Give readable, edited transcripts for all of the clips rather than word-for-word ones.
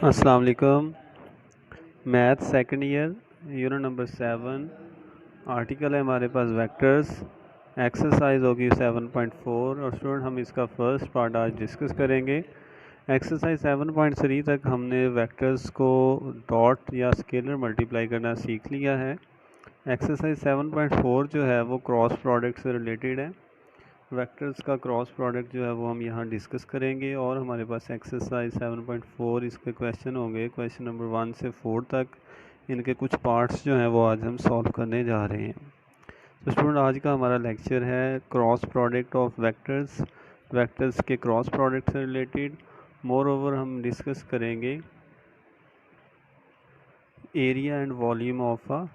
अस्सलाम वालेकुम। Math second year unit number 7 article है हमारे पास वेक्टर्स। एक्सरसाइज होगी 7.4 और स्टूडेंट हम इसका फर्स्ट पार्ट आज डिस्कस करेंगे। एक्सरसाइज 7.3 तक हमने वेक्टर्स को डॉट या स्केलर मल्टीप्लाई करना सीख लिया है। एक्सरसाइज 7.4 जो है वो क्रॉस प्रोडक्ट से रिलेटेड है। वेक्टर्स का क्रॉस प्रोडक्ट जो है वो हम यहाँ डिस्कस करेंगे और हमारे पास एक्सरसाइज 7.4 इसके क्वेश्चन होंगे, क्वेश्चन नंबर 1 से 4 तक। इनके कुछ पार्ट्स जो हैं वो आज हम सॉल्व करने जा रहे हैं। तो स्टूडेंट आज का हमारा लेक्चर है cross product of vectors, vectors के क्रॉस प्रोडक्ट से रिलेटेड। मोर ओवर हम डिस्कस करेंगे area and volume of a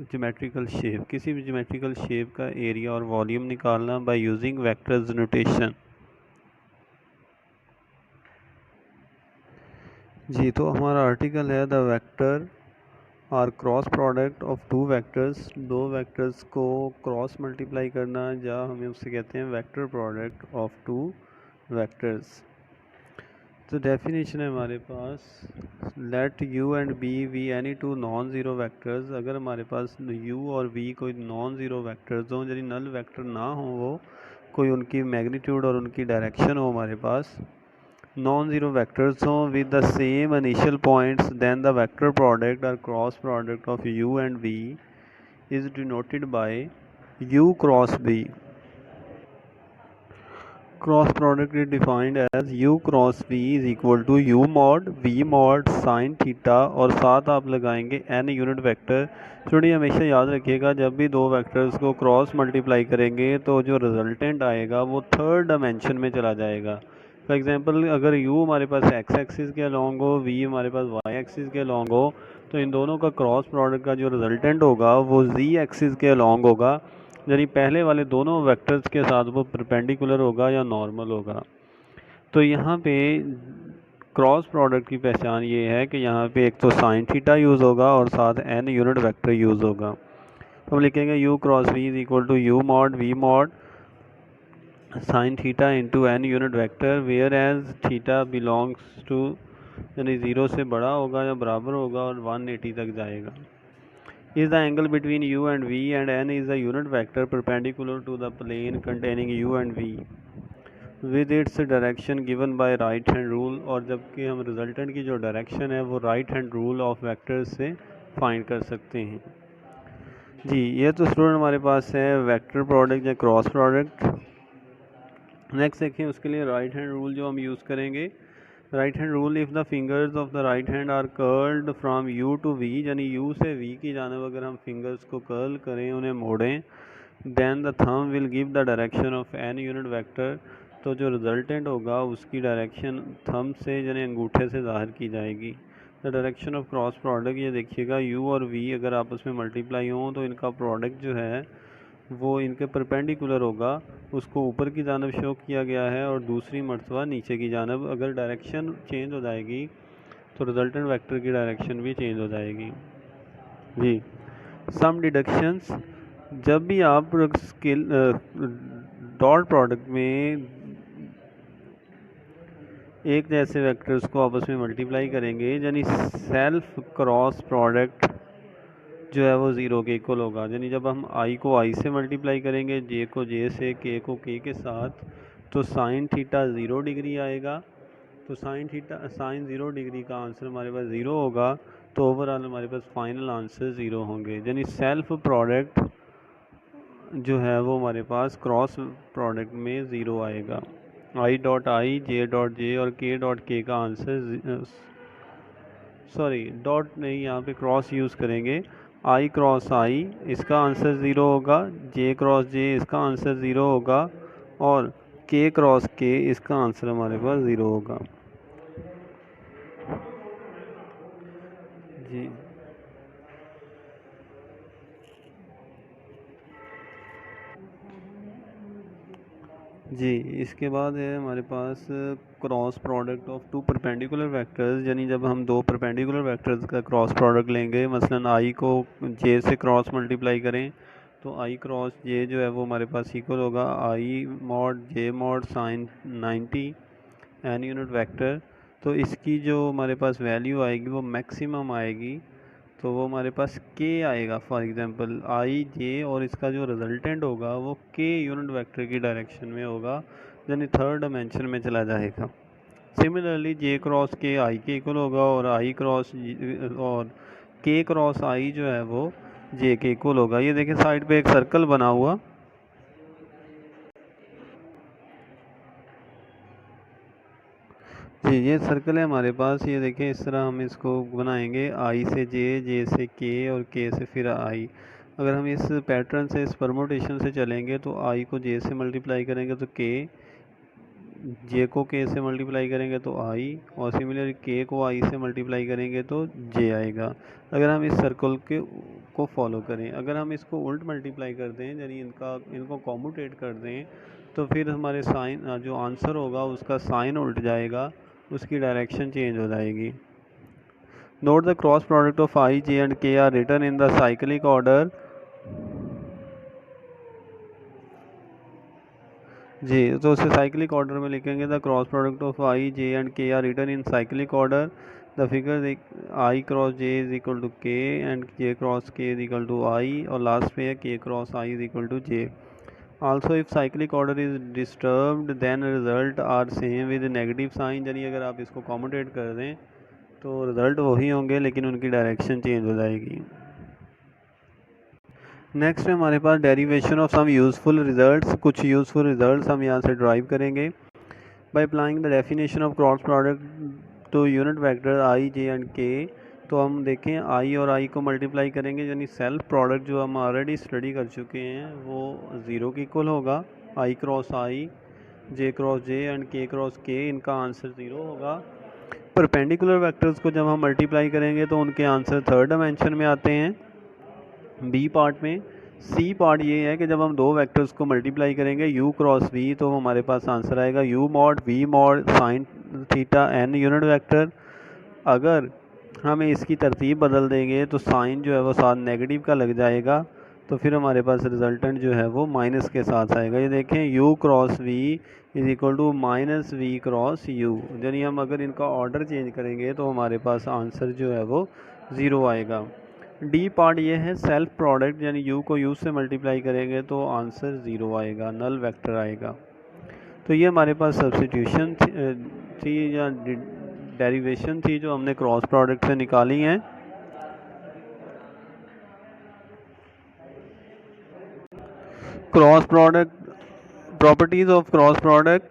geometrical shape. किसी भी ज्योमेट्रिकल शेप का एरिया और वॉल्यूम निकालना बाय यूजिंग वेक्टर्स नोटेशन। जी, तो हमारा आर्टिकल है द वेक्टर और cross product of two vectors. दो वेक्टर्स को क्रॉस मल्टीप्लाई करना या हमें उससे कहते हैं vector product of two vectors. तो डेफिनेशन है हमारे पास let u and b v any two non zero vectors. अगर हमारे पास u और v कोई नॉन ज़ीरो वेक्टर्स हों, यानी नल वेक्टर ना हो, वो कोई उनकी मैग्नीट्यूड और उनकी डायरेक्शन हो हमारे पास, नॉन ज़ीरो वेक्टर्स हों with the same initial points, then the vector product और cross product of u and v is denoted by u cross v। Cross product is defined as u cross v is equal to u mod v mod sine theta और साथ आप लगाएंगे n unit vector. Student हमेशा याद रखिएगा जब भी दो वेक्टर्स को क्रॉस मल्टीप्लाई करेंगे तो जो रिजल्टेंट आएगा वो थर्ड डायमेंशन में चला जाएगा। फॉर एग्जांपल अगर u हमारे पास x एक्सिस के अलॉन्ग हो, v हमारे पास y एक्सिस के अलॉन्ग हो, तो इन दोनों का क्रॉस प्रोडक्ट का जो रिजल्टेंट होगा वो z एक्सिस के अलॉन्ग होगा, यानी पहले वाले दोनों वेक्टर्स के साथ वो परपेंडिकुलर होगा या नॉर्मल होगा। तो यहाँ पे क्रॉस प्रोडक्ट की पहचान ये है कि यहाँ पे एक तो साइन थीटा यूज़ होगा और साथ n यूनिट वेक्टर यूज़ होगा। हम लिखेंगे u cross v is equal to u mod v mod sine theta into n unit vector, whereas theta belongs to, यानी ज़ीरो से बड़ा होगा या बराबर होगा और 180 तक जाएगा। Is the angle between u and v and n is a unit vector perpendicular to the plane containing u and v with its direction given by right hand rule। और जबकि हम रिजल्टेंट की जो डायरेक्शन है वो right hand rule of vectors से find कर सकते हैं। जी, ये तो स्टूडेंट हमारे पास है वेक्टर प्रोडक्ट या क्रॉस प्रोडक्ट। नेक्स्ट देखें, उसके लिए राइट हैंड रूल जो हम यूज़ करेंगे, right hand rule, if the fingers of the right hand are curled from u to v, यानी u से v की जानब अगर हम फिंगर्स को कर्ल करें, उन्हें मोड़ें, then the thumb will give the direction of n unit vector, तो जो रिजल्टेंट होगा उसकी डायरेक्शन थंब से यानी अंगूठे से ज़ाहिर की जाएगी। The direction of cross product, ये देखिएगा u और v अगर आपस में मल्टीप्लाई हों तो इनका प्रोडक्ट जो है वो इनके परपेंडिकुलर होगा, उसको ऊपर की जानब शो किया गया है और दूसरी मरतबा नीचे की जानब। अगर डायरेक्शन चेंज हो जाएगी तो रिजल्टेंट वेक्टर की डायरेक्शन भी चेंज हो जाएगी। जी, सम डिडक्शंस, जब भी आप स्केल डॉट प्रोडक्ट में एक जैसे वेक्टर्स को आपस में मल्टीप्लाई करेंगे, यानी सेल्फ क्रॉस प्रोडक्ट जो है वो ज़ीरो के इक्वल होगा। यानी जब हम i को i से मल्टीप्लाई करेंगे, j को j से, k को k के साथ, तो साइन थीटा 0 डिग्री आएगा। तो साइन 0 डिग्री का आंसर हमारे पास 0 होगा, तो ओवरऑल हमारे पास फाइनल आंसर 0 होंगे। यानी सेल्फ प्रोडक्ट जो है वो हमारे पास क्रॉस प्रोडक्ट में 0 आएगा। i dot I, J dot J और k डॉट के का आंसर, सॉरी डॉट नहीं, यहाँ पे क्रॉस यूज़ करेंगे। i क्रॉस आई इसका आंसर 0 होगा, j क्रॉस जे इसका आंसर 0 होगा और k क्रॉस k इसका आंसर हमारे पास 0 होगा। जी जी, इसके बाद है हमारे पास cross product of two perpendicular vectors, यानी जब हम दो परपेंडिकुलर वेक्टर्स का क्रॉस प्रोडक्ट लेंगे, मसलन i को j से क्रॉस मल्टीप्लाई करें तो i क्रॉस j जो है वो हमारे पास इक्वल होगा i mod j mod sine 90 n unit vector. तो इसकी जो हमारे पास वैल्यू आएगी वो मैक्सिमम आएगी, तो वो हमारे पास k आएगा फॉर एग्जांपल आई जे, और इसका जो रिजल्टेंट होगा वो k यूनिट वेक्टर की डायरेक्शन में होगा, यानी थर्ड डायमेंशन में चला जाएगा। सिमिलरली जे क्रॉस के आई के इक्वल होगा, और आई क्रॉस और k क्रॉस आई जो है वो जे के इक्वल होगा। ये देखिए साइड पे एक सर्कल बना हुआ, जी ये सर्कल है हमारे पास। ये देखें इस तरह हम इसको बनाएंगे, आई से जे, जे से के और के से फिर आई। अगर हम इस पैटर्न से, इस परमोटेशन से चलेंगे तो आई को जे से मल्टीप्लाई करेंगे तो के, जे को के से मल्टीप्लाई करेंगे तो आई, और सिमिलरली के को आई से मल्टीप्लाई करेंगे तो जे आएगा। अगर हम इस सर्कल को फॉलो करें, अगर हम इसको उल्ट मल्टीप्लाई कर दें, यानी इनको कॉम्यूटेट कर दें, तो फिर हमारे साइन जो आंसर होगा उसका साइन उल्ट जाएगा, उसकी डायरेक्शन चेंज हो जाएगी। Note the cross product of i j and k are written in the cyclic order. जी तो उसे साइक्लिक ऑर्डर में लिखेंगे, the cross product of i j and k are written in cyclic order. The figure i cross j is equal to k and j cross k is equal to i, और last पे है k cross i is equal to j. Also if cyclic order is disturbed then result are same with negative sign, यानी अगर आप इसको कॉम्यूटेट कर दें तो रिजल्ट वही होंगे लेकिन उनकी डायरेक्शन चेंज हो जाएगी। नेक्स्ट है हमारे पास derivation of some useful results. कुछ यूजफुल रिजल्ट्स हम यहाँ से ड्राइव करेंगे। By applying the definition of cross product to unit vector i j and k, तो हम देखें आई और आई को मल्टीप्लाई करेंगे, यानी सेल्फ प्रोडक्ट जो हम ऑलरेडी स्टडी कर चुके हैं वो ज़ीरो के इक्वल होगा। I cross i, j cross j and k cross k, इनका आंसर ज़ीरो होगा। परपेंडिकुलर वेक्टर्स को जब हम मल्टीप्लाई करेंगे तो उनके आंसर थर्ड डायमेंशन में आते हैं बी पार्ट में। सी पार्ट ये है कि जब हम दो वेक्टर्स को मल्टीप्लाई करेंगे u क्रॉस v, तो हमारे पास आंसर आएगा u mod v mod sine theta n unit vector. अगर हमें इसकी तरतीब बदल देंगे तो साइन जो है वो साथ नेगेटिव का लग जाएगा, तो फिर हमारे पास रिजल्टेंट जो है वो माइनस के साथ आएगा। ये देखें u cross v is equal to minus V cross u, यानी हम अगर इनका ऑर्डर चेंज करेंगे तो हमारे पास आंसर जो है वो ज़ीरो आएगा। डी पार्ट ये है सेल्फ प्रोडक्ट, यानी u को u से मल्टीप्लाई करेंगे तो आंसर ज़ीरो आएगा, नल वेक्टर आएगा। तो ये हमारे पास सब्स्टिट्यूशन थी या डेरिवेशन थी जो हमने क्रॉस प्रोडक्ट से निकाली हैं। Cross product, properties of cross product.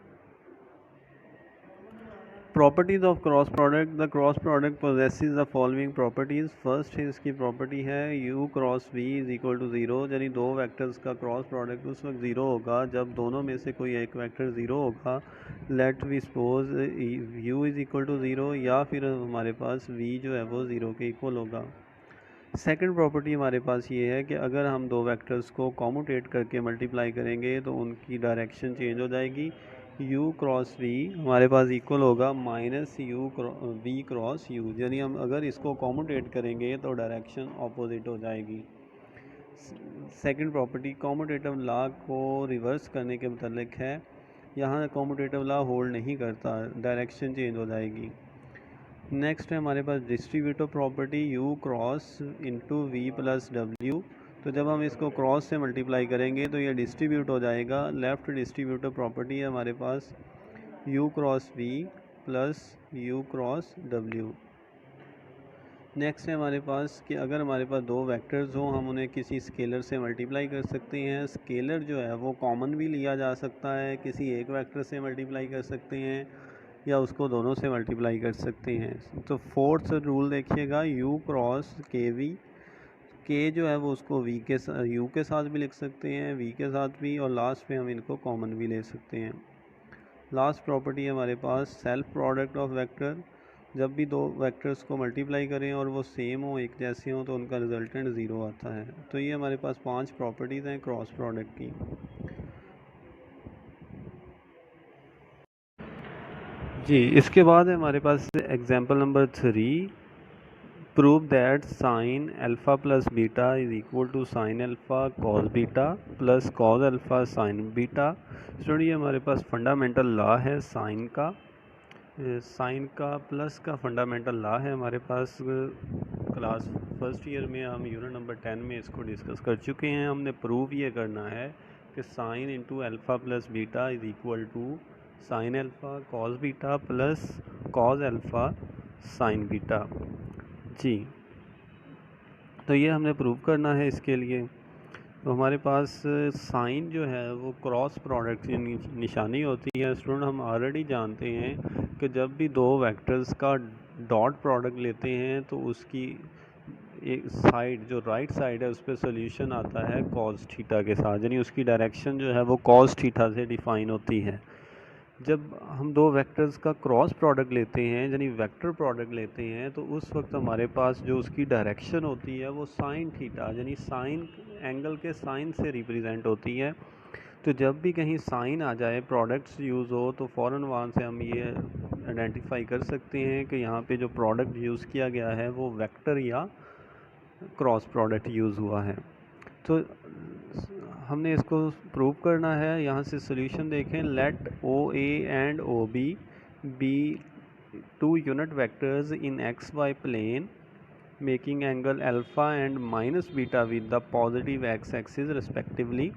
Properties of cross product, the cross product possesses the following properties. First इसकी प्रॉपर्टी है u cross v is equal to zero, यानी दो वेक्टर्स का क्रॉस प्रोडक्ट उस वक्त ज़ीरो होगा जब दोनों में से कोई एक वेक्टर ज़ीरो होगा। Let we suppose u is equal to zero, या फिर हमारे पास v जो है वो ज़ीरो के इक्वल होगा। सेकंड प्रॉपर्टी हमारे पास ये है कि अगर हम दो वेक्टर्स को कॉम्यूटेट करके मल्टीप्लाई करेंगे तो उनकी डायरेक्शन चेंज हो जाएगी। u क्रॉस v हमारे पास इक्वल होगा माइनस v क्रॉस u, यानी हम अगर इसको कॉम्यूटेट करेंगे तो डायरेक्शन ऑपोजिट हो जाएगी। सेकंड प्रॉपर्टी कॉम्यूटेटिव लॉ को रिवर्स करने के मतलब है, यहाँ कॉम्यूटेटिव लॉ होल्ड नहीं करता, डायरेक्शन चेंज हो जाएगी। नेक्स्ट है हमारे पास distributive property u cross into v plus डब्ल्यू, तो जब हम इसको क्रॉस से मल्टीप्लाई करेंगे तो ये डिस्ट्रीब्यूट हो जाएगा। लेफ़्ट डिस्ट्रीब्यूटिव प्रॉपर्टी है हमारे पास u cross v plus u cross w। Next है हमारे पास कि अगर हमारे पास दो वेक्टर्स हों, हम उन्हें किसी स्केलर से मल्टीप्लाई कर सकते हैं। स्केलर जो है वो कॉमन भी लिया जा सकता है, किसी एक वेक्टर से मल्टीप्लाई कर सकते हैं या उसको दोनों से मल्टीप्लाई कर सकते हैं। तो फोर्थ रूल देखिएगा, u क्रॉस के वी, के जो है वो उसको v के u के साथ भी लिख सकते हैं, v के साथ भी, और लास्ट पे हम इनको कॉमन भी ले सकते हैं। लास्ट प्रॉपर्टी है हमारे पास सेल्फ प्रोडक्ट ऑफ वेक्टर। जब भी दो वेक्टर्स को मल्टीप्लाई करें और वो सेम हो, एक जैसे हो, तो उनका रिजल्टेंट ज़ीरो आता है। तो ये हमारे पास 5 प्रॉपर्टीज़ हैं क्रॉस प्रोडक्ट की। जी इसके बाद है हमारे पास example number 3, prove that sine alpha plus beta is equal to sine alpha cos beta plus cos alpha sine beta. Student ये हमारे पास फंडामेंटल लॉ है साइन का। साइन का प्लस का फंडामेंटल लॉ है हमारे पास। क्लास फर्स्ट ईयर में हम यूनिट नंबर 10 में इसको डिस्कस कर चुके हैं। हमने प्रूव ये करना है कि sine into alpha plus beta is equal to sine alpha cos beta plus cos alpha sine beta. जी, तो ये हमने प्रूव करना है। इसके लिए तो हमारे पास साइन जो है वो क्रॉस प्रोडक्ट की निशानी होती है। स्टूडेंट, हम ऑलरेडी जानते हैं कि जब भी दो वेक्टर्स का डॉट प्रोडक्ट लेते हैं तो उसकी एक साइड जो राइट साइड है उस पर सोल्यूशन आता है कॉस थीटा के साथ, यानी उसकी डायरेक्शन जो है वो कॉस थीटा से डिफाइन होती है। जब हम दो वेक्टर्स का क्रॉस प्रोडक्ट लेते हैं यानी वेक्टर प्रोडक्ट लेते हैं तो उस वक्त हमारे पास जो उसकी डायरेक्शन होती है वो साइन थीटा यानी साइन एंगल के साइन से रिप्रेजेंट होती है। तो जब भी कहीं साइन आ जाए प्रोडक्ट्स यूज़ हो तो फ़ौरन वहाँ से हम ये आइडेंटिफाई कर सकते हैं कि यहाँ पे जो प्रोडक्ट यूज़ किया गया है वो वेक्टर या क्रॉस प्रोडक्ट यूज़ हुआ है। तो हमने इसको प्रूव करना है। यहाँ से सोल्यूशन देखें। Let O A and O B two unit vectors in X Y plane making angle alpha and minus beta with the positive X axis respectively.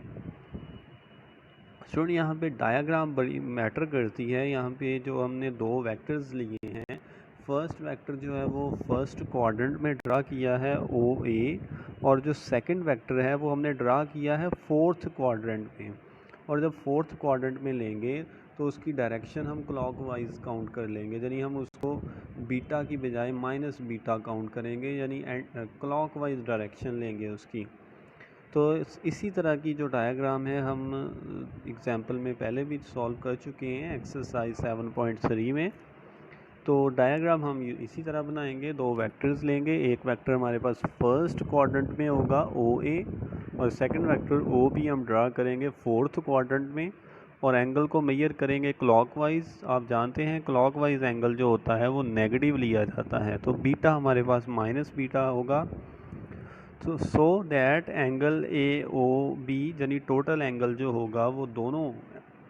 Student, यहाँ पे डायग्राम बड़ी मैटर करती है। यहाँ पे जो हमने दो वेक्टर्स लिए हैं, फर्स्ट वेक्टर जो है वो फर्स्ट क्वाड्रेंट में ड्रा किया है ओ ए, और जो सेकंड वेक्टर है वो हमने ड्रा किया है फोर्थ क्वाड्रेंट में। और जब फोर्थ क्वाड्रेंट में लेंगे तो उसकी डायरेक्शन हम क्लॉकवाइज काउंट कर लेंगे, यानी हम उसको बीटा की बजाय माइनस बीटा काउंट करेंगे, यानी क्लॉकवाइज डायरेक्शन लेंगे उसकी। तो इसी तरह की जो डायग्राम है हम एग्जाम्पल में पहले भी सॉल्व कर चुके हैं एक्सरसाइज 7.3 में। तो डायग्राम हम इसी तरह बनाएंगे। दो वेक्टर्स लेंगे, एक वेक्टर हमारे पास फर्स्ट क्वाड्रेंट में होगा ओ ए, और सेकंड वेक्टर ओ बी हम ड्रा करेंगे फोर्थ क्वाड्रेंट में, और एंगल को मेजर करेंगे क्लॉकवाइज। आप जानते हैं क्लॉकवाइज एंगल जो होता है वो नेगेटिव लिया जाता है, तो बीटा हमारे पास माइनस बीटा होगा। तो so that angle A O B यानी टोटल एंगल जो होगा वो दोनों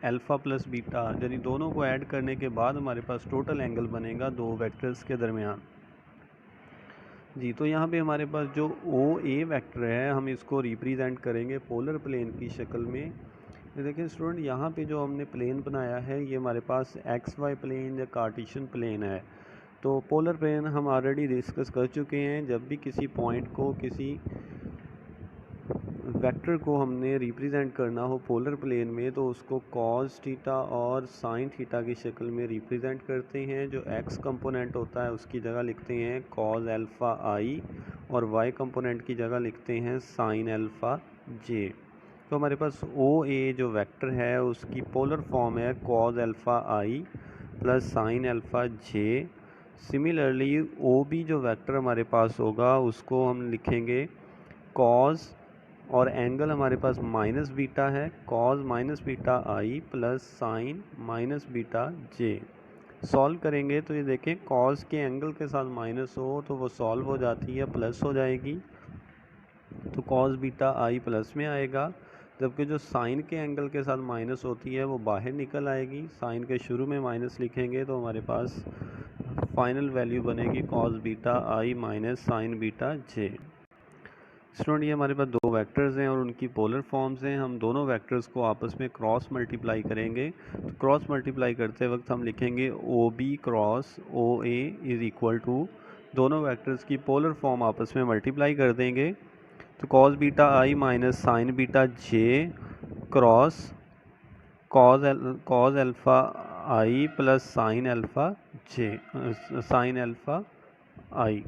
अल्फ़ा प्लस बीटा यानी दोनों को ऐड करने के बाद हमारे पास टोटल एंगल बनेगा दो वेक्टर्स के दरमियान। जी, तो यहाँ पे हमारे पास जो ओ ए वेक्टर है हम इसको रिप्रेजेंट करेंगे पोलर प्लेन की शक्ल में। देखिए स्टूडेंट, यहाँ पे जो हमने प्लेन बनाया है ये हमारे पास एक्स वाई प्लेन या कार्टेशियन प्लेन है। तो पोलर प्लेन हम ऑलरेडी डिस्कस कर चुके हैं। जब भी किसी पॉइंट को किसी वेक्टर को हमने रिप्रेजेंट करना हो पोलर प्लेन में तो उसको कॉस थीटा और साइन थीटा की शक्ल में रिप्रेजेंट करते हैं। जो एक्स कंपोनेंट होता है उसकी जगह लिखते हैं कॉस अल्फ़ा आई, और वाई कंपोनेंट की जगह लिखते हैं साइन अल्फ़ा जे। तो हमारे पास ओ ए जो वेक्टर है उसकी पोलर फॉर्म है cos alpha I plus sine alpha J. Similarly O B जो वेक्टर हमारे पास होगा उसको हम लिखेंगे कॉस, और एंगल हमारे पास माइनस बीटा है, कॉस माइनस बीटा आई प्लस साइन माइनस बीटा जे। सॉल्व करेंगे तो ये देखें कॉस के एंगल के साथ माइनस हो तो वो सॉल्व हो जाती है, प्लस हो जाएगी, तो कॉस बीटा आई प्लस में आएगा। जबकि जो साइन के एंगल के साथ माइनस होती है वो बाहर निकल आएगी। साइन के शुरू में माइनस लिखेंगे तो हमारे पास फाइनल वैल्यू बनेगी cos beta I minus sine beta J. Student, ये हमारे पास दो वेक्टर्स हैं और उनकी पोलर फॉर्म्स हैं। हम दोनों वेक्टर्स को आपस में क्रॉस मल्टीप्लाई करेंगे। तो क्रॉस मल्टीप्लाई करते वक्त हम लिखेंगे O B cross O A is equal to, दोनों वेक्टर्स की पोलर फॉर्म आपस में मल्टीप्लाई कर देंगे। तो cos beta I minus sine beta J cross cos alpha I plus sine alpha J sine alpha I.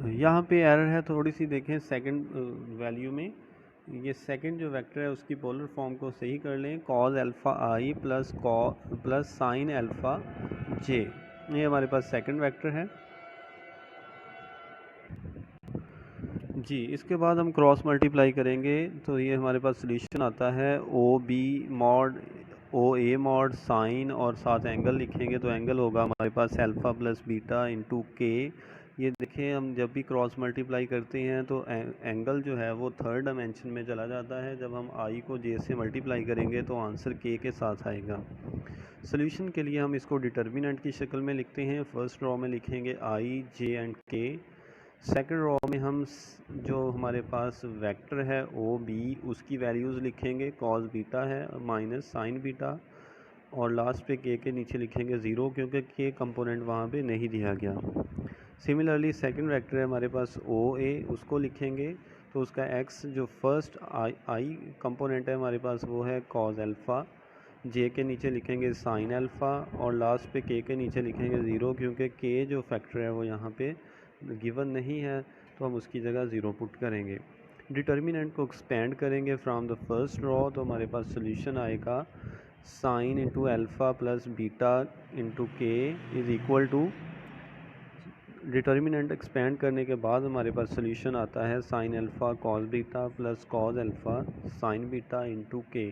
यहाँ पे एरर है थोड़ी सी, देखें सेकंड वैल्यू में। ये सेकंड जो वेक्टर है उसकी पोलर फॉर्म को सही कर लें, cos alpha I plus sine alpha जे। ये हमारे पास सेकंड वेक्टर है। जी, इसके बाद हम क्रॉस मल्टीप्लाई करेंगे तो ये हमारे पास सोल्यूशन आता है O B mod O A mod sine और साथ एंगल लिखेंगे तो एंगल होगा हमारे पास अल्फ़ा प्लस बीटा इंटू के ये देखिए, हम जब भी क्रॉस मल्टीप्लाई करते हैं तो एंगल जो है वो थर्ड डायमेंशन में चला जाता है। जब हम आई को जे से मल्टीप्लाई करेंगे तो आंसर के साथ आएगा। सोल्यूशन के लिए हम इसको डिटर्मिनेंट की शक्ल में लिखते हैं। फर्स्ट रॉ में लिखेंगे आई, जे एंड के। सेकंड रॉ में हम जो हमारे पास वेक्टर है ओ बी, उसकी वैल्यूज़ लिखेंगे। कॉस बीटा है माइनस साइन बीटा, और लास्ट पे के नीचे लिखेंगे ज़ीरो, क्योंकि के कंपोनेंट वहाँ पे नहीं दिया गया। सिमिलरली सेकंड वेक्टर है हमारे पास ओ ए, उसको लिखेंगे तो उसका एक्स जो फर्स्ट आई कंपोनेंट है हमारे पास वो है कॉस अल्फ़ा। जे के नीचे लिखेंगे साइन अल्फ़ा, और लास्ट पे के नीचे लिखेंगे ज़ीरो, क्योंकि के जो फैक्टर है वो यहाँ पे गिवन नहीं है, तो हम उसकी जगह ज़ीरो पुट करेंगे। डिटर्मिनेंट को एक्सपेंड करेंगे फ्रॉम द फर्स्ट रॉ, तो हमारे पास सोल्यूशन आएगा sine into alpha plus beta into k is equal to, determinant expand करने के बाद हमारे पास सोल्यूशन आता है sine alpha cos beta plus cos alpha sine beta into k.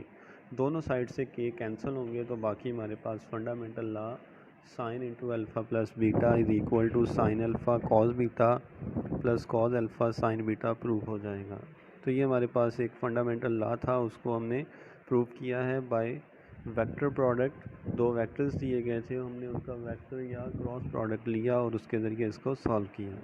दोनों साइड से के कैंसिल होंगे, तो बाकी हमारे पास fundamental law sine into alpha plus beta is equal to sine alpha cos beta plus cos alpha sine beta prove हो जाएगा। तो ये हमारे पास एक फंडामेंटल लॉ था, उसको हमने प्रूव किया है बाय वेक्टर प्रोडक्ट। दो वेक्टर्स दिए गए थे, हमने उनका वेक्टर या क्रॉस प्रोडक्ट लिया और उसके ज़रिए इसको सॉल्व किया।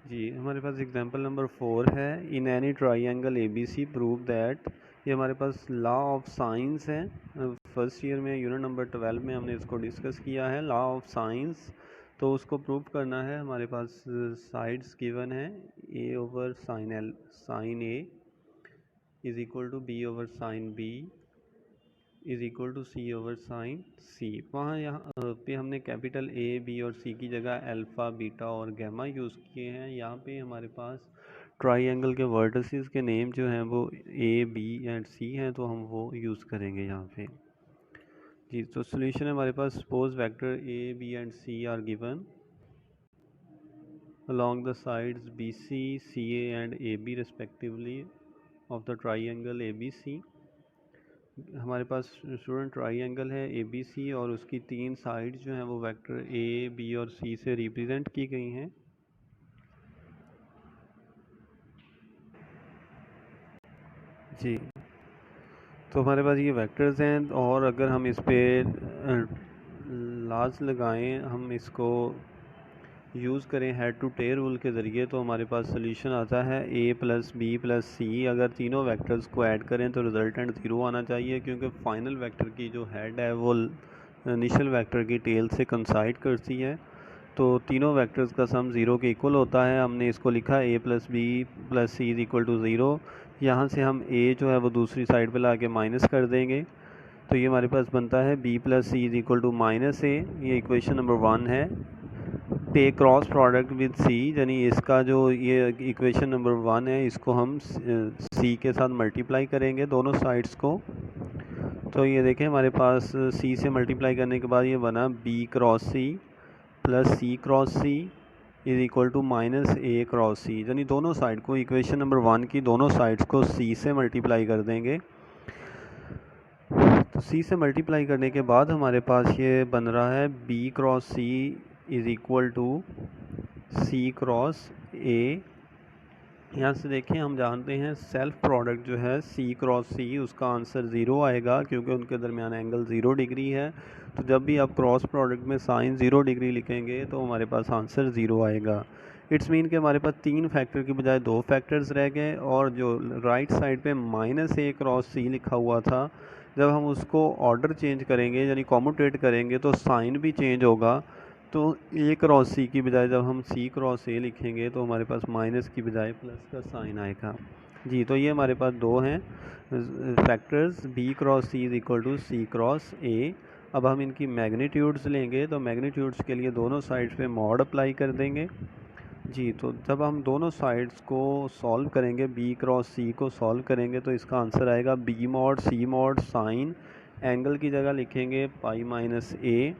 जी, हमारे पास एग्जांपल नंबर 4 है। In any triangle A B C prove that, ये हमारे पास लॉ ऑफ साइंस है। फर्स्ट ईयर में यूनिट नंबर 12 में हमने इसको डिस्कस किया है, लॉ ऑफ साइंस। तो उसको प्रूव करना है। हमारे पास साइड्स गिवन है, a over sine A is equal to b over sine b is equal to c over sine c. वहाँ यहाँ पे हमने कैपिटल ए बी और सी की जगह अल्फ़ा बीटा और गैमा यूज़ किए हैं। यहाँ पे हमारे पास ट्राइंगल के वर्टिसेस के नेम जो हैं वो ए बी एंड सी हैं, तो हम वो यूज़ करेंगे यहाँ पे। जी, तो सोल्यूशन है हमारे पास, suppose vector a b and c are given along the sides BC, CA and AB respectively of the triangle ABC। हमारे पास स्टूडेंट ट्राइंगल है ABC और उसकी तीन साइड्स जो हैं वो वेक्टर A, B और C से रिप्रेजेंट की गई हैं। जी, तो हमारे पास ये वेक्टर्स हैं, और अगर हम इस पर लाज लगाएं, हम इसको यूज़ करें हेड टू टेल रूल के ज़रिए, तो हमारे पास सोल्यूशन आता है a प्लस बी प्लस सी। अगर तीनों वेक्टर्स को ऐड करें तो रिजल्टेंट ज़ीरो आना चाहिए, क्योंकि फाइनल वेक्टर की जो हेड है वो इनिशियल वेक्टर की टेल से कंसाइड करती है। तो तीनों वेक्टर्स का सम ज़ीरो के इक्वल होता है। हमने इसको लिखा a plus B plus C is equal to zero. यहाँ से हम a जो है वो दूसरी साइड पे ला के माइनस कर देंगे, तो ये हमारे पास बनता है b plus C is equal to minus a. ये इक्वेशन नंबर 1 है। पे क्रॉस प्रोडक्ट विद सी, यानी इसका जो ये इक्वेशन नंबर 1 है, इसको हम सी के साथ मल्टीप्लाई करेंगे दोनों साइड्स को। तो ये देखें, हमारे पास सी से मल्टीप्लाई करने के बाद ये बना b cross c plus c cross C is equal to minus a cross c, यानी दोनों साइड को, इक्वेशन नंबर 1 की दोनों साइड्स को सी से मल्टीप्लाई कर देंगे। तो सी से मल्टीप्लाई करने के बाद हमारे पास ये बन रहा है B cross C is equal to C cross A. यहाँ से देखें, हम जानते हैं सेल्फ प्रोडक्ट जो है सी क्रॉस सी, उसका आंसर ज़ीरो आएगा, क्योंकि उनके दरमियान एंगल 0 डिग्री है। तो जब भी आप क्रॉस प्रोडक्ट में साइन 0 डिग्री लिखेंगे तो हमारे पास आंसर 0 आएगा। इट्स मीन कि हमारे पास 3 फैक्टर की बजाय 2 फैक्टर्स रह गए, और जो राइट साइड पे माइनस ए क्रॉस सी लिखा हुआ था, जब हम उसको ऑर्डर चेंज करेंगे यानी कॉम्यूटेट करेंगे तो साइन भी चेंज होगा। तो ए क्रॉस सी की बजाय जब हम सी क्रॉस ए लिखेंगे तो हमारे पास माइनस की बजाय प्लस का साइन आएगा। जी, तो ये हमारे पास दो हैं factors, B cross C is equal to C cross A. अब हम इनकी मैग्नीट्यूड्स लेंगे, तो मैग्नीट्यूड्स के लिए दोनों साइड्स पे मॉड अप्लाई कर देंगे। जी, तो जब हम दोनों साइड्स को सॉल्व करेंगे, बी क्रॉस सी को सॉल्व करेंगे, तो इसका आंसर आएगा B mod C mod sine, angle की जगह लिखेंगे पाई माइनस ए,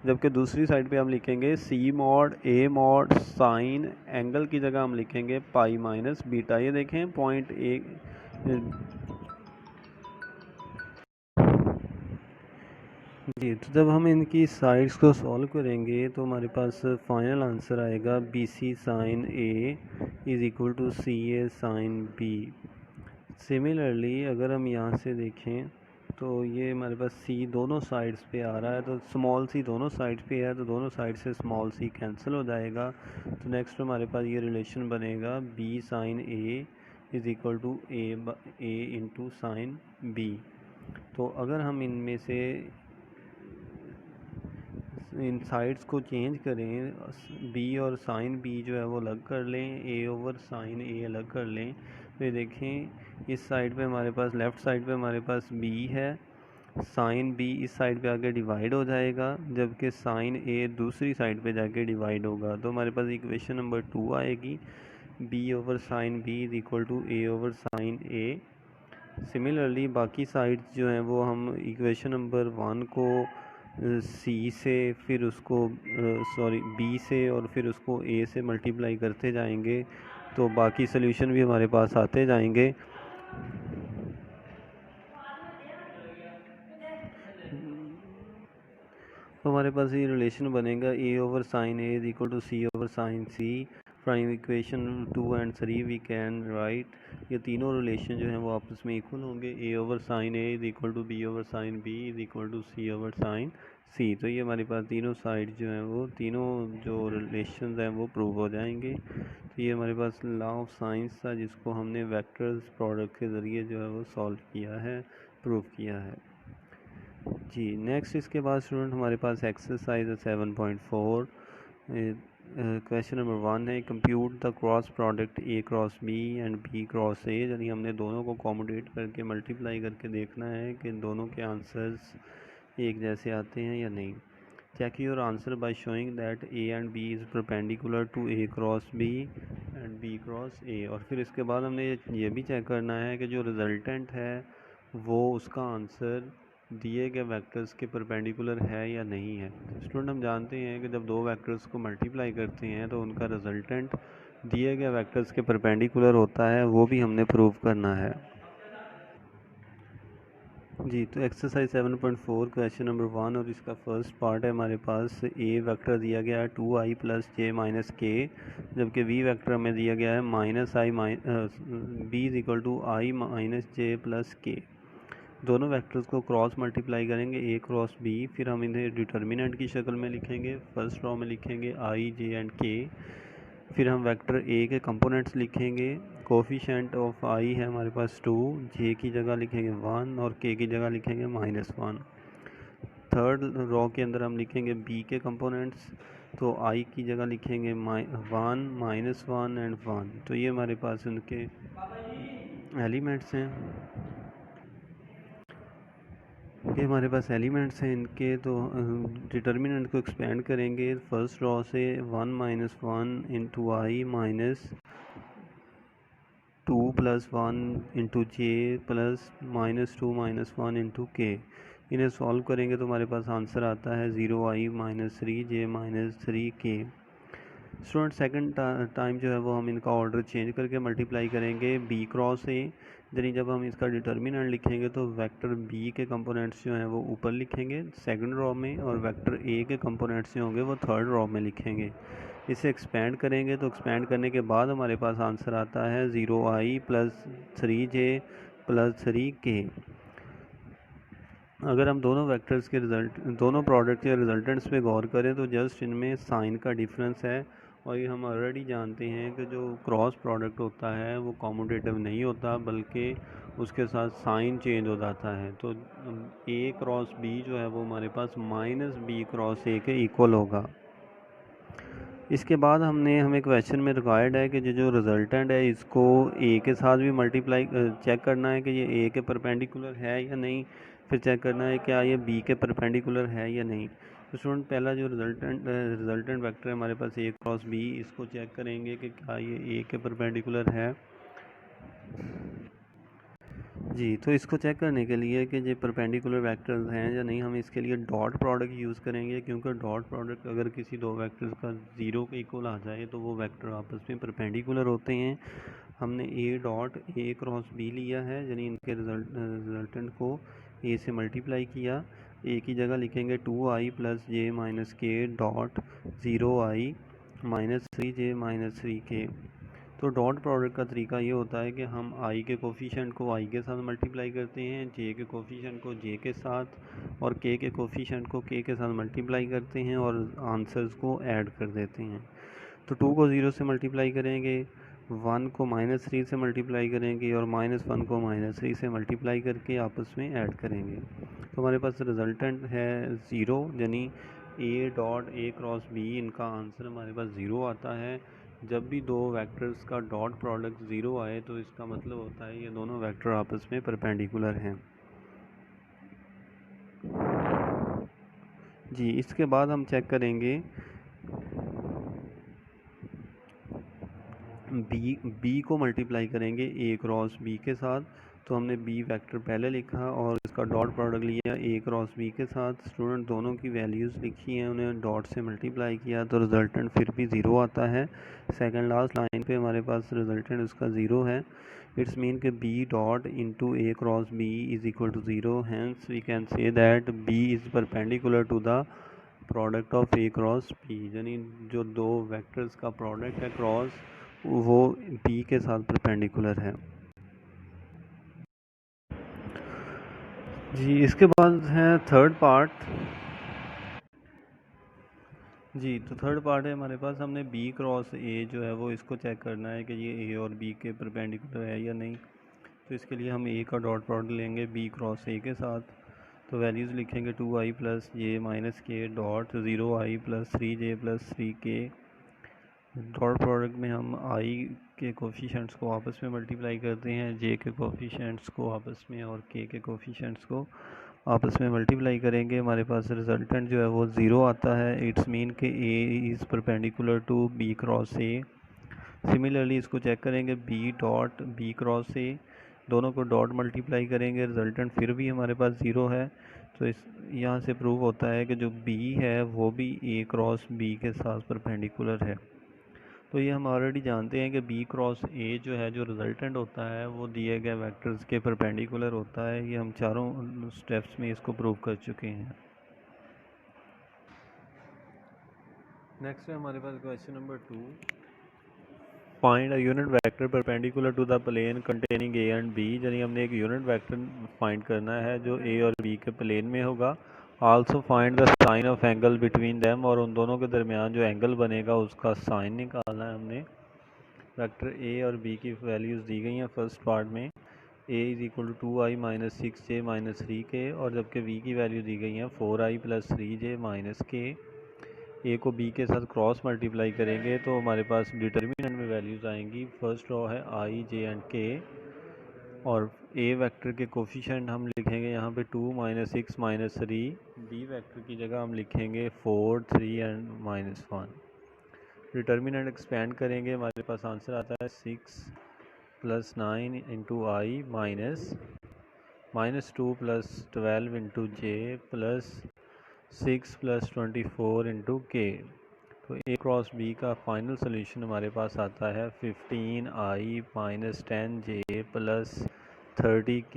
जबकि दूसरी साइड पे हम लिखेंगे सी mod A mod sine, angle की जगह हम लिखेंगे पाई माइनस बीटा। ये देखें पॉइंट ए, जी, तो जब हम इनकी साइड्स को सॉल्व करेंगे तो हमारे पास फाइनल आंसर आएगा B C sine A is equal to C A sine B. Similarly अगर हम यहाँ से देखें तो ये हमारे पास सी दोनों साइड्स पे आ रहा है, तो स्मॉल सी दोनों साइड्स पे है तो दोनों साइड से स्मॉल सी कैंसिल हो जाएगा। तो नेक्स्ट हमारे पास ये रिलेशन बनेगा B sine A is equal to A into sine B. तो अगर हम इनमें से इन साइड्स को चेंज करें, बी और साइन बी जो है वो अलग कर लें, ए ओवर साइन ए अलग कर लें, तो ये देखें इस साइड पे हमारे पास लेफ़्ट साइड पे हमारे पास बी है, साइन बी इस साइड पे आके डिवाइड हो जाएगा, जबकि साइन ए दूसरी साइड पे जाके डिवाइड होगा। तो हमारे पास इक्वेशन नंबर 2 आएगी B over sine B is equal to A over sine A. Similarly बाकी साइड्स जो हैं वो हम इक्वेशन नंबर 1 को सी से फिर उसको बी से और फिर उसको ए से मल्टीप्लाई करते जाएंगे तो बाकी सोल्यूशन भी हमारे पास आते जाएंगे। तो हमारे पास ये रिलेशन बनेगा a over sine a is equal to c over sine c. From equation 2 and 3 we can write ये तीनों रिलेशन जो हैं वो आपस में इक्वल होंगे। A over sine a is equal to b over sine B is equal to c over sine c. तो ये हमारे पास तीनों साइड जो हैं वो तीनों जो रिलेशन हैं वो प्रूव हो जाएंगे। तो ये हमारे पास लॉ ऑफ साइंस था जिसको हमने वेक्टर्स प्रोडक्ट के ज़रिए जो है वो सॉल्व किया है, प्रूव किया है। जी नेक्स्ट इसके बाद स्टूडेंट हमारे पास एक्सरसाइज 7.4 क्वेश्चन नंबर 1 है compute the cross product A cross B and B cross A. यानी हमने दोनों को कॉमोडेट करके मल्टीप्लाई करके देखना है कि दोनों के आंसर्स एक जैसे आते हैं या नहीं। Check your answer by showing that A and B is perpendicular to A cross B and B cross A. और फिर इसके बाद हमने ये भी चेक करना है कि जो रिजल्टेंट है वो उसका आंसर दिए गए वेक्टर्स के परपेंडिकुलर है या नहीं है। स्टूडेंट हम जानते हैं कि जब दो वेक्टर्स को मल्टीप्लाई करते हैं तो उनका रिजल्टेंट दिए गए वेक्टर्स के परपेंडिकुलर होता है, वो भी हमने प्रूव करना है। जी तो एक्सरसाइज 7.4 क्वेश्चन नंबर 1 और इसका फर्स्ट पार्ट है हमारे पास ए वेक्टर दिया गया है 2i प्लस जे माइनस के, जबकि वी वेक्टर हमें दिया गया है minus I B is equal to I minus J plus K. दोनों वेक्टर्स को क्रॉस मल्टीप्लाई करेंगे ए क्रॉस बी, फिर हम इन्हें डिटर्मिनेंट की शक्ल में लिखेंगे। फर्स्ट रॉ में लिखेंगे आई जे एंड के, फिर हम वेक्टर ए के कंपोनेंट्स लिखेंगे। कोफिशेंट ऑफ आई है हमारे पास 2, जे की जगह लिखेंगे 1 और के की जगह लिखेंगे -1। थर्ड रॉ के अंदर हम लिखेंगे बी के कंपोनेंट्स, तो आई की जगह लिखेंगे 1 -1 एंड 1। तो ये हमारे पास उनके एलिमेंट्स हैं, ये हमारे पास एलिमेंट्स हैं इनके। तो डिटर्मिनेंट को एक्सपेंड करेंगे फर्स्ट रॉ से 1 -1 into I minus 2 plus 1 into J plus -2 -1 into के। इन्हें सॉल्व करेंगे तो हमारे पास आंसर आता है 0i -3 जे -3 के। स्टूडेंट सेकंड टाइम जो है वो हम इनका ऑर्डर चेंज करके मल्टीप्लाई करेंगे बी क्रॉस ए। यानी जब हम इसका डिटर्मिनेंट लिखेंगे तो वेक्टर बी के कंपोनेंट्स जो हैं वो ऊपर लिखेंगे सेकंड रॉ में, और वेक्टर ए के कंपोनेंट्स जो होंगे वो थर्ड रॉ में लिखेंगे। इसे एक्सपेंड करेंगे तो एक्सपेंड करने के बाद हमारे पास आंसर आता है 0i plus 3j plus 3k। अगर हम दोनों वेक्टर्स के दोनों प्रोडक्ट के रिजल्टेंट्स पे गौर करें तो जस्ट इनमें साइन का डिफरेंस है, और ये हम ऑलरेडी जानते हैं कि जो क्रॉस प्रोडक्ट होता है वो कॉम्यूटेटिव नहीं होता बल्कि उसके साथ साइन चेंज हो जाता है। तो ए क्रॉस बी जो है वो हमारे पास -b क्रॉस ए के इक्वल होगा। इसके बाद हमें क्वेश्चन में रिक्वायर्ड है कि जो रिजल्टेंट है इसको ए के साथ भी मल्टीप्लाई चेक करना है कि ये ए के परपेंडिकुलर है या नहीं, फिर चेक करना है क्या ये बी के परपेंडिकुलर है या नहीं। तो स्टूडेंट पहला जो रिजल्टेंट वेक्टर है हमारे पास ए क्रॉस बी, इसको चेक करेंगे कि क्या ये ए के परपेंडिकुलर है। जी तो इसको चेक करने के लिए कि ये परपेंडिकुलर वेक्टर्स हैं या नहीं, हम इसके लिए डॉट प्रोडक्ट यूज़ करेंगे, क्योंकि डॉट प्रोडक्ट अगर किसी दो वेक्टर्स का ज़ीरो के इक्वल आ जाए तो वो वेक्टर आपस में परपेंडिकुलर होते हैं। हमने A dot A cross B लिया है, यानी इनके रिजल्टेंट को ए से मल्टीप्लाई किया। ए की जगह लिखेंगे 2i प्लस जे माइनस के dot 0i minus 3j minus 3k। तो डॉट प्रोडक्ट का तरीका ये होता है कि हम आई के कोफिशिएंट को आई के साथ मल्टीप्लाई करते हैं, जे के कोफिशिएंट को जे के साथ और के कोफिशिएंट को के साथ मल्टीप्लाई करते हैं और आंसर्स को ऐड कर देते हैं। तो 2 को 0 से मल्टीप्लाई करेंगे, 1 को -3 से मल्टीप्लाई करेंगे और -1 को -3 से मल्टीप्लाई करके आपस में ऐड करेंगे। तो हमारे पास रिजल्टेंट है 0, यानी A dot A cross B, इनका आंसर हमारे पास 0 आता है। जब भी दो वेक्टर्स का डॉट प्रोडक्ट 0 आए तो इसका मतलब होता है ये दोनों वेक्टर आपस में परपेंडिकुलर हैं। जी, इसके बाद हम चेक करेंगे बी को मल्टीप्लाई करेंगे ए क्रॉस बी के साथ। तो हमने बी वेक्टर पहले लिखा और इसका डॉट प्रोडक्ट लिया ए क्रॉस बी के साथ। स्टूडेंट दोनों की वैल्यूज़ लिखी हैं, उन्हें डॉट से मल्टीप्लाई किया तो रिजल्टेंट फिर भी 0 आता है। सेकंड लास्ट लाइन पे हमारे पास रिजल्टेंट उसका 0 है। इट्स मीन कि B dot into A cross B is equal to 0। Hence we can say that B is perpendicular to the product of A cross B, यानी जो दो वेक्टर्स का product है क्रॉस वो बी के साथ परपेंडिकुलर है। जी, इसके बाद है थर्ड पार्ट। जी, तो थर्ड पार्ट है हमारे पास, हमने बी क्रॉस ए जो है वो इसको चेक करना है कि ये ए और बी के परपेंडिकुलर है या नहीं। तो इसके लिए हम ए का डॉट प्रोडक्ट लेंगे बी क्रॉस ए के साथ। तो वैल्यूज़ लिखेंगे 2i प्लस जे माइनस के dot 0i plus 3j plus 3k। Dot product में हम आई के कोफिशिएंट्स को आपस में मल्टीप्लाई करते हैं, जे के कोफिशिएंट्स को आपस में और के कोफिशिएंट्स को आपस में मल्टीप्लाई करेंगे। हमारे पास रिजल्टेंट जो है वो 0 आता है। इट्स मीन के A is perpendicular to B cross A. Similarly इसको चेक करेंगे B dot B cross A, दोनों को डॉट मल्टीप्लाई करेंगे, रिजल्टेंट फिर भी हमारे पास 0 है। तो इस यहाँ से प्रूव होता है कि जो बी है वो भी ए क्रॉस बी के साथ परपेंडिकुलर है। तो ये हम ऑलरेडी जानते हैं कि बी क्रॉस ए जो है जो रिजल्टेंट होता है वो दिए गए वेक्टर्स के परपेंडिकुलर होता है। ये हम चारों स्टेप्स में इसको प्रूव कर चुके हैं। नेक्स्ट है हमारे पास question number 2। Find a unit vector perpendicular to the plane containing a and b, यानी हमने एक यूनिट वेक्टर फाइंड करना है जो ए और बी के प्लेन में होगा। Also find the sine of angle between them, और उन दोनों के दरमियान जो एंगल बनेगा उसका साइन निकालना है हमने। वेक्टर ए और बी की वैल्यूज़ दी गई हैं फर्स्ट पार्ट में, A is equal to 2i minus 6j minus 3k, और जबकि v की वैल्यू दी गई हैं 4i plus 3j minus k। ए को बी के साथ क्रॉस मल्टीप्लाई करेंगे तो हमारे पास डिटर्मिनेंट में वैल्यूज़ आएंगी। फर्स्ट रो है i, j एंड k, और ए वेक्टर के कोफिशिएंट हम लिखेंगे यहाँ पे 2 माइनस 6 माइनस 3। बी वेक्टर की जगह हम लिखेंगे 4 3 एंड माइनस 1। डिटर्मिनेंट एक्सपेंड करेंगे, हमारे पास आंसर आता है 6 plus 9 into I minus 2 plus 12 into J plus 6 plus 24 into K. तो ए क्रॉस बी का फाइनल सोल्यूशन हमारे पास आता है 15i minus 10j plus 30k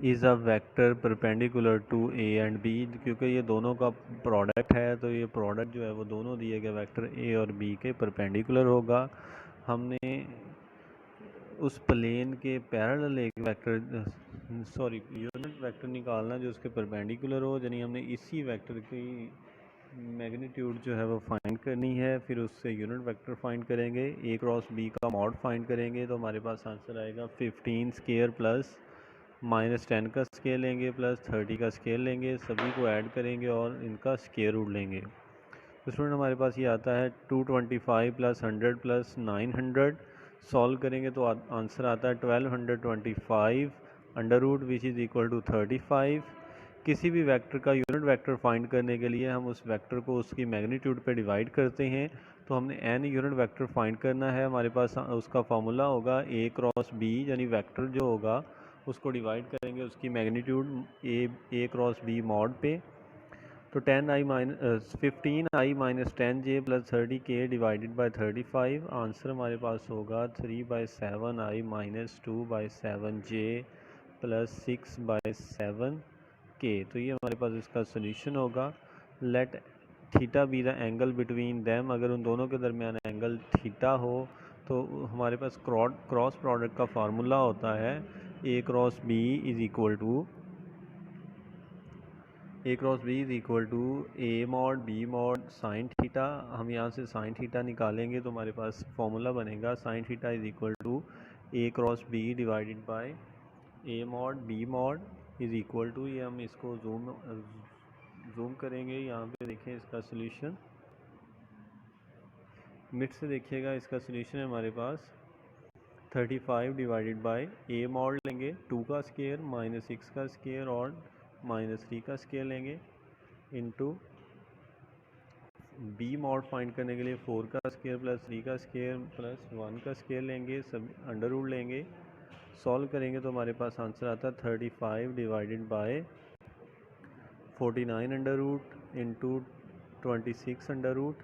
is a vector perpendicular to A and B. क्योंकि ये दोनों का प्रोडक्ट है तो ये प्रोडक्ट जो है वो दोनों दिए गए वेक्टर ए और बी के परपेंडिकुलर होगा। हमने उस प्लेन के पैरेलल एक वेक्टर यूनिट वेक्टर निकालना जो उसके परपेंडिकुलर हो, यानी हमने इसी वेक्टर की मैग्नीट्यूड जो है वो फाइंड करनी है। फिर उससे यूनिट वेक्टर फाइंड करेंगे, ए क्रॉस बी का मॉड फाइंड करेंगे तो हमारे पास आंसर आएगा 15 स्क्वायर प्लस माइनस 10 का स्केयर लेंगे प्लस 30 का स्केयर लेंगे, सभी को ऐड करेंगे और इनका स्केयर रूट लेंगे। तो स्टूडेंट हमारे पास ये आता है 225 प्लस 100 प्लस 900। सॉल्व करेंगे तो आंसर आता है 1225 under root which is equal to 35। किसी भी वेक्टर का यूनिट वेक्टर फाइंड करने के लिए हम उस वेक्टर को उसकी मैग्नीट्यूड पे डिवाइड करते हैं। तो हमने एन यूनिट वेक्टर फाइंड करना है, हमारे पास उसका फार्मूला होगा ए क्रॉस बी, यानी वेक्टर जो होगा उसको डिवाइड करेंगे उसकी magnitude A cross B mod पे। तो 15i minus 10j plus 30k divided by 35। आंसर हमारे पास होगा 3/7i माइनस 2/7j प्लस 6/7 के। तो ये हमारे पास इसका सोल्यूशन होगा। Let theta be the angle between them, अगर उन दोनों के दरमियान एंगल थीटा हो तो हमारे पास क्रॉस प्रोडक्ट का फार्मूला होता है a cross B is equal to a mod b mod sine theta. हम यहाँ से साइन थीटा निकालेंगे तो हमारे पास फॉर्मूला बनेगा sine theta is equal to A cross b divided by a mod b mod is equal to, ये हम इसको जूम करेंगे। यहाँ पे देखें इसका सोल्यूशन, मिड से देखिएगा इसका सोल्यूशन है हमारे पास 35 डिवाइडेड बाय ए मॉड लेंगे 2 का स्क्वायर माइनस 6 का स्क्वायर और माइनस 3 का स्क्वायर लेंगे इनटू बी मॉड फाइंड करने के लिए 4 का स्क्वायर प्लस 3 का स्क्वायर प्लस 1 का स्क्वायर लेंगे, सब अंडर रूट लेंगे, सॉल्व करेंगे तो हमारे पास आंसर आता है 35 divided by 49 under root into 26 under root.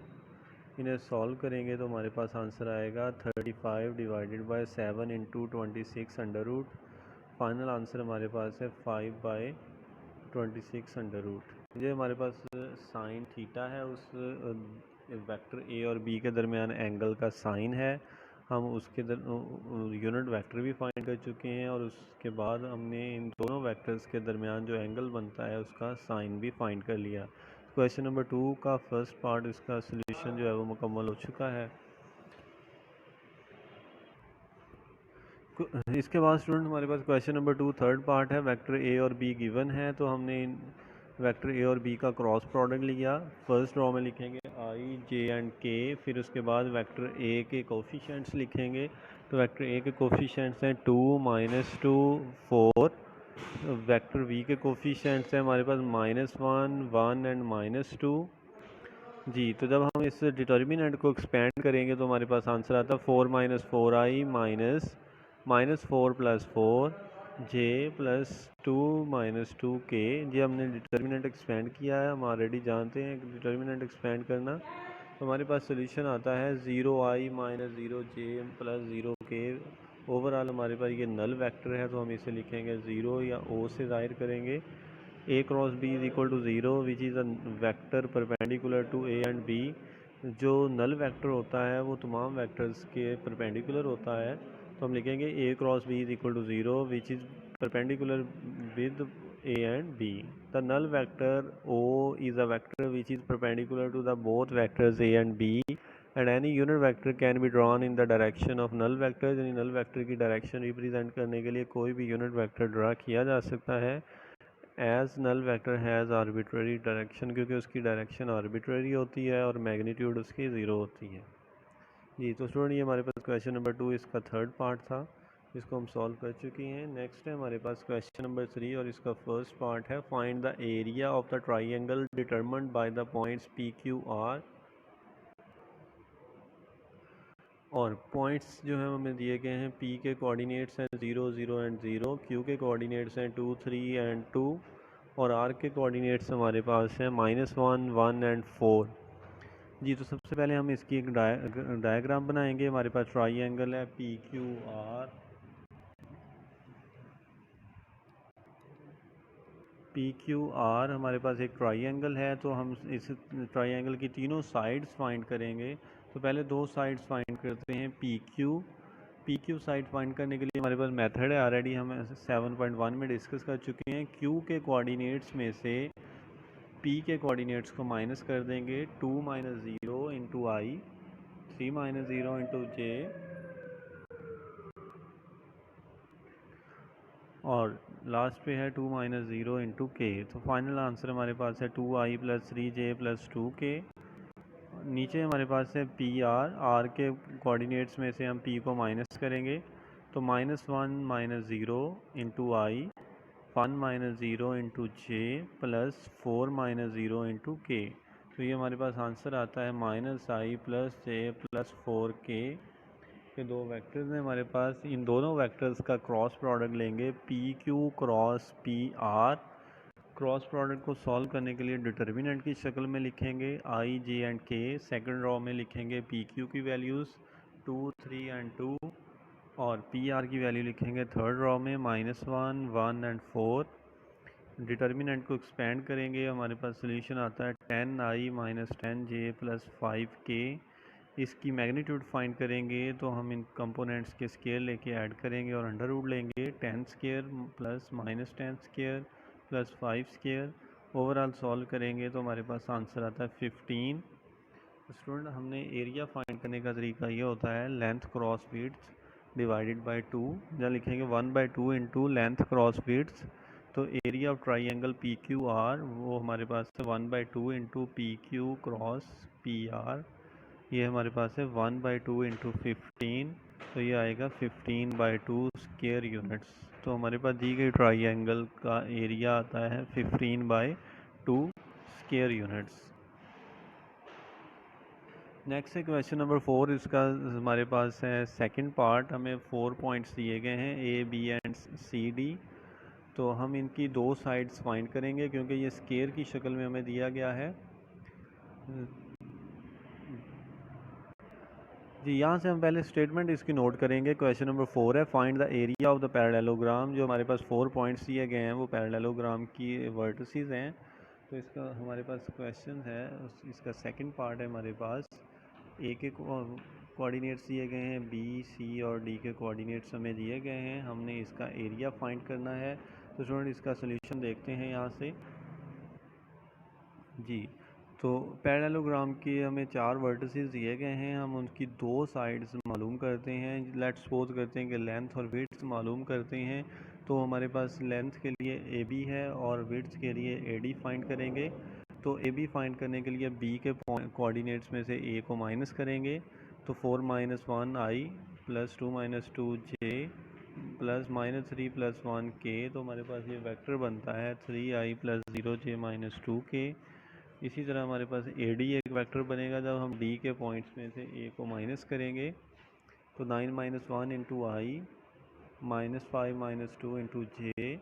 इन्हें सॉल्व करेंगे तो हमारे पास आंसर आएगा 35 divided by 7 into 26 under root. Final answer हमारे पास है 5/26 अंडर रूट। ये हमारे पास साइन थीटा है, उस वेक्टर ए और बी के दरमियान एंगल का साइन है। हम उसके यूनिट वेक्टर भी फाइंड कर चुके हैं और उसके बाद हमने इन दोनों वेक्टर्स के दरमियान जो एंगल बनता है उसका साइन भी फाइंड कर लिया। क्वेश्चन नंबर 2 का फर्स्ट पार्ट, इसका सोल्यूशन जो है वो मुकम्मल हो चुका है। इसके बाद स्टूडेंट हमारे पास क्वेश्चन नंबर 2 थर्ड पार्ट है। वेक्टर ए और बी गिवन है तो हमने इन वेक्टर ए और बी का क्रॉस प्रोडक्ट लिया। फर्स्ट रो में लिखेंगे आई जे एंड के, फिर उसके बाद वेक्टर ए के कोफिशिएंट्स लिखेंगे। तो वेक्टर ए के कोफिशिएंट्स हैं 2 -2 4। वेक्टर बी के कोफिशिएंट्स हैं हमारे पास -1 1 एंड -2। जी, तो जब हम इस डिटर्मिनेंट को एक्सपेंड करेंगे तो हमारे पास आंसर आता है 4 - 4i -4 + 4 जे +2 - 2k। ये हमने डिटर्मिनेंट एक्सपेंड किया है, हम ऑलरेडी जानते हैं डिटर्मिनेंट एक्सपेंड करना। तो हमारे पास सोल्यूशन आता है 0i - 0j + 0k। ओवरऑल हमारे पास ये नल वेक्टर है तो हम इसे लिखेंगे 0 या o से ज़ाहिर करेंगे। A cross B is equal to 0 which is a vector perpendicular to A and b. जो नल वेक्टर होता है वो तमाम वेक्टर्स के परपेंडिकुलर होता है, तो हम लिखेंगे a cross B is equal to 0 which is perpendicular with a and b. The null vector O is a vector which is perpendicular to the both vectors a and b and any unit vector can be drawn in the direction of null vector. यानी null vector की direction represent करने के लिए कोई भी unit vector draw किया जा सकता है as null vector has arbitrary direction, क्योंकि उसकी डायरेक्शन आर्बिट्ररी होती है और मैग्नीट्यूड उसकी ज़ीरो होती है। जी, तो स्टूडेंट ये हमारे पास क्वेश्चन नंबर 2 इसका थर्ड पार्ट था, इसको हम सॉल्व कर चुके हैं। नेक्स्ट है हमारे पास क्वेश्चन नंबर 3 और इसका फर्स्ट पार्ट है find the area of the triangle determined by the points P Q R. और पॉइंट्स जो हैं हमें दिए गए हैं, पी के कोऑर्डिनेट्स हैं 0 0 एंड 0, क्यू के कोऑर्डिनेट्स हैं 2 3 एंड 2 और आर के कोऑर्डिनेट्स हमारे पास हैं -1 1 एंड 4। जी, तो सबसे पहले हम इसकी एक डायग्राम बनाएंगे। हमारे पास ट्राइंगल है पी क्यू आर, हमारे पास एक ट्राइंगल है तो हम इस ट्राइंगल की तीनों साइड्स फाइंड करेंगे। तो पहले दो साइड्स फाइंड करते हैं पी क्यू साइड फाइंड करने के लिए हमारे पास मेथड है, ऑलरेडी हम 7.1 में डिस्कस कर चुके हैं। क्यू के कोऑर्डिनेट्स में से पी के कोऑर्डिनेट्स को माइनस कर देंगे, 2 - 0 इंटू आई, 3 - 0 इंटू जे और लास्ट पे है 2 - 0 इंटू के। तो फाइनल आंसर हमारे पास है 2i + 3j + 2k। नीचे हमारे पास है पी आर के कोऑर्डिनेट्स में से हम पी को माइनस करेंगे तो -1 - 0 इंटू आई, 1 - 0 इंटू जे + 4 - 0 इंटू के। तो ये हमारे पास आंसर आता है -i + j + 4k। ये दो वेक्टर्स हैं हमारे पास, इन दोनों वेक्टर्स का क्रॉस प्रोडक्ट लेंगे P Q cross P R. Cross product को सॉल्व करने के लिए डिटर्मिनेंट की शक्ल में लिखेंगे आई जे एंड के। सेकंड रो में लिखेंगे पी क्यू की वैल्यूज़ 2 3 एंड 2 और पी आर की वैल्यू लिखेंगे थर्ड रॉ में -1, 1 एंड 4। डिटर्मिनेंट को एक्सपेंड करेंगे, हमारे पास सोल्यूशन आता है 10i - 10j + 5k। इसकी मैग्नीट्यूड फाइंड करेंगे तो हम इन कंपोनेंट्स के स्केयर लेके ऐड करेंगे और अंडर रूट लेंगे 10 square plus -10 square plus 5 square. Overall solve करेंगे तो हमारे पास आंसर आता है 15। स्टूडेंट, हमने एरिया फाइंड करने का तरीका ये होता है length cross width divided by 2। जहाँ लिखेंगे 1/2 इंटू लेंथ क्रॉस विड्थ, तो area of triangle P Q R वो हमारे पास है 1/2 into P Q cross P R. ये हमारे पास है 1/2 इंटू 15, तो ये आएगा 15/2 स्क्वायर यूनिट्स। तो हमारे पास दी गई ट्राइंगल का एरिया आता है 15/2 स्क्वायर यूनिट्स। नेक्स्ट है क्वेश्चन नंबर 4। इसका हमारे पास है सेकंड पार्ट। हमें 4 पॉइंट्स दिए गए हैं ए, बी एंड सी, डी। तो हम इनकी दो साइड्स फाइंड करेंगे क्योंकि ये स्केयर की शक्ल में हमें दिया गया है। जी, यहाँ से हम पहले स्टेटमेंट इसकी नोट करेंगे। क्वेश्चन नंबर 4 है find the area of the parallelogram. जो हमारे पास 4 पॉइंट्स दिए गए हैं वो पैरेललोग्राम की वर्टिसेस हैं। तो इसका हमारे पास क्वेश्चन है, इसका सेकंड पार्ट है हमारे पास। ए के कोऑर्डिनेट्स दिए गए हैं, बी, सी और डी के कोऑर्डिनेट्स हमें दिए गए हैं। हमने इसका एरिया फाइंड करना है। तो स्टूडेंट इसका सोल्यूशन देखते हैं यहाँ से। जी, तो पैरेललोग्राम के हमें 4 वर्टिसेस दिए गए हैं। हम उनकी दो साइड्स मालूम करते हैं। लेट्स सपोज करते हैं कि लेंथ और विड्थ मालूम करते हैं। तो हमारे पास लेंथ के लिए ए बी है और विड्थ के लिए ए डी फाइंड करेंगे। तो ए बी फाइंड करने के लिए बी के कोऑर्डिनेट्स में से ए को माइनस करेंगे। तो 4 - 1 i + 2 - 2 j प्लस -3 + 1 k। तो हमारे पास ये वेक्टर बनता है 3i + 0j - 2k। इसी तरह हमारे पास ए डी एक वेक्टर बनेगा जब हम डी के पॉइंट्स में से ए को माइनस करेंगे। तो 9 - 1 इंटू आई -5 - 2 इंटू जे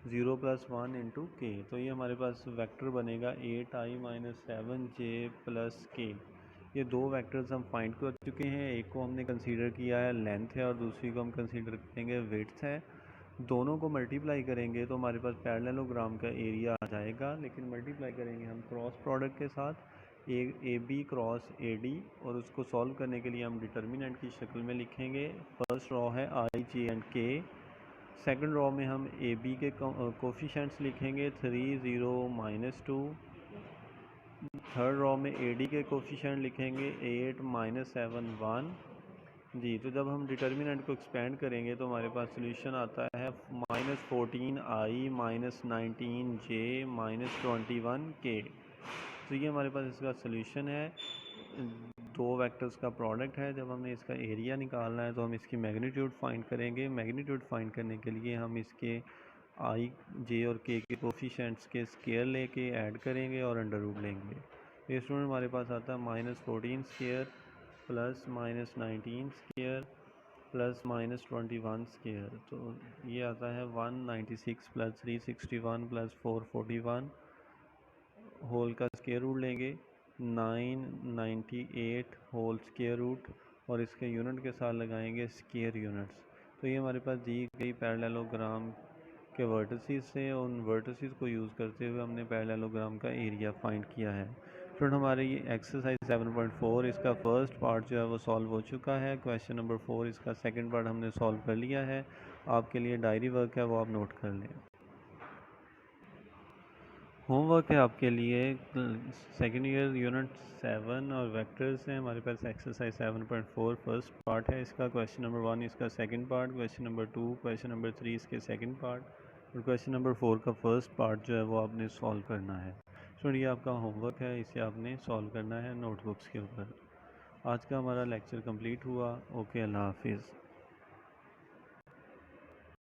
0 + 1 इंटू के। तो ये हमारे पास वेक्टर बनेगा 8i - 7j + k। ये दो वेक्टर्स हम फाइंड कर चुके हैं। एक को हमने कंसीडर किया है लेंथ है और दूसरी को हम कंसीडर करेंगे विड्थ है। दोनों को मल्टीप्लाई करेंगे तो हमारे पास पैरेललोग्राम का एरिया आ जाएगा, लेकिन मल्टीप्लाई करेंगे हम क्रॉस प्रोडक्ट के साथ A B cross A D. और उसको सॉल्व करने के लिए हम डिटर्मिनेंट की शक्ल में लिखेंगे। फर्स्ट रॉ है आई, जे एंड के। सेकंड रॉ में हम ए बी के कोफिशेंट्स लिखेंगे 3, 0, -2। थर्ड रॉ में ए डी के कोफिशेंट लिखेंगे 8, -7, 1। जी, तो जब हम डिटर्मिनेंट को एक्सपेंड करेंगे तो हमारे पास सोल्यूशन आता है -14i -19j -21k। तो ये हमारे पास इसका सोल्यूशन है। दो वेक्टर्स का प्रोडक्ट है। जब हमें इसका एरिया निकालना है तो हम इसकी मैग्नीट्यूड फाइंड करेंगे। मैग्नीट्यूड फाइंड करने के लिए हम इसके आई, जे और के कोफिशेंट्स के स्केयर लेके ऐड करेंगे और अंडर रूट लेंगे। ये स्टूडेंट हमारे पास आता है -14 square plus -19 square plus -21 square. तो ये आता है 196 + 361 + 441 होल का स्केयर रूट लेंगे 998 होल स्केयर रूट और इसके यूनिट के साथ लगाएंगे स्केयर यूनिट्स। तो ये हमारे पास दी गई पैरेललोग्राम के वर्टिसेस से उन वर्टिसेस को यूज़ करते हुए हमने पैरेललोग्राम का एरिया फाइंड किया है। फ्रेंड, हमारी एक्सरसाइज 7.4 इसका फर्स्ट पार्ट जो है वो सॉल्व हो चुका है। क्वेश्चन नंबर 4 इसका सेकंड पार्ट हमने सॉल्व कर लिया है। आपके लिए डायरी वर्क है वो आप नोट कर लें। होमवर्क है आपके लिए सेकेंड ईयर यूनिट 7 और वेक्टर्स हैं। हमारे पास एक्सरसाइज 7.4 फर्स्ट पार्ट है इसका। क्वेश्चन नंबर 1 इसका second part, question number 2, question number 3 इसके सेकंड पार्ट और क्वेश्चन नंबर 4 का फर्स्ट पार्ट जो है वो आपने सॉल्व करना है। तो ये आपका होमवर्क है, इसे आपने सॉल्व करना है नोटबुक्स के ऊपर। आज का हमारा लेक्चर कंप्लीट हुआ। ओके, अल्लाह हाफिज़।